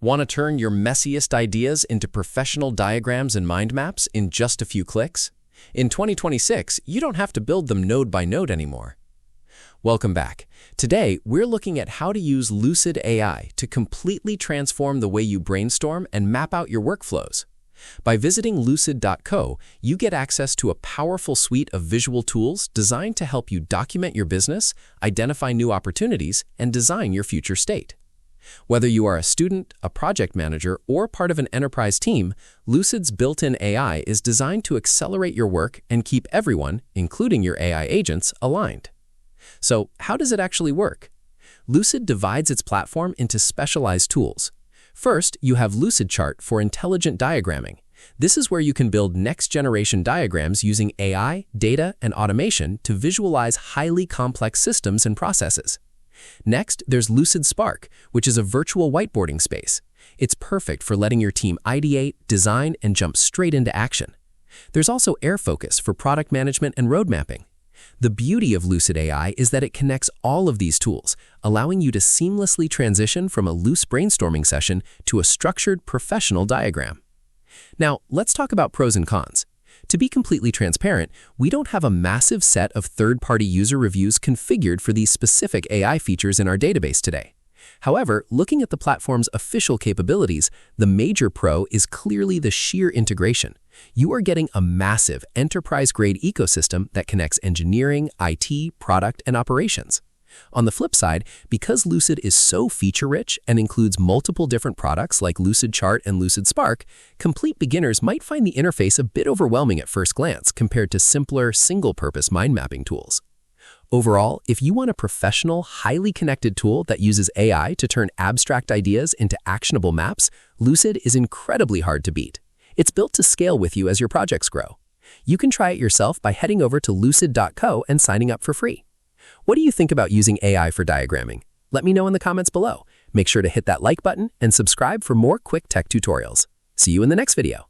Want to turn your messiest ideas into professional diagrams and mind maps in just a few clicks? In 2026, you don't have to build them node by node anymore. Welcome back. Today, we're looking at how to use Lucid AI to completely transform the way you brainstorm and map out your workflows. By visiting lucid.co, you get access to a powerful suite of visual tools designed to help you document your business, identify new opportunities, and design your future state. Whether you are a student, a project manager, or part of an enterprise team, Lucid's built-in AI is designed to accelerate your work and keep everyone, including your AI agents, aligned. So, how does it actually work? Lucid divides its platform into specialized tools. First, you have Flowchart for intelligent diagramming. This is where you can build next-generation diagrams using AI, data, and automation to visualize highly complex systems and processes. Next, there's Lucid Spark, which is a virtual whiteboarding space. It's perfect for letting your team ideate, design, and jump straight into action. There's also AirFocus for product management and road mapping. The beauty of Lucid AI is that it connects all of these tools, allowing you to seamlessly transition from a loose brainstorming session to a structured, professional diagram. Now, let's talk about pros and cons. To be completely transparent, we don't have a massive set of third-party user reviews configured for these specific AI features in our database today. However, looking at the platform's official capabilities, the major pro is clearly the sheer integration. You are getting a massive enterprise-grade ecosystem that connects engineering, IT, product, and operations. On the flip side, because Lucid is so feature-rich and includes multiple different products like Lucid Chart and Lucid Spark, complete beginners might find the interface a bit overwhelming at first glance compared to simpler, single-purpose mind mapping tools. Overall, if you want a professional, highly connected tool that uses AI to turn abstract ideas into actionable maps, Lucid is incredibly hard to beat. It's built to scale with you as your projects grow. You can try it yourself by heading over to lucid.co and signing up for free. What do you think about using AI for diagramming? Let me know in the comments below. Make sure to hit that like button and subscribe for more quick tech tutorials. See you in the next video.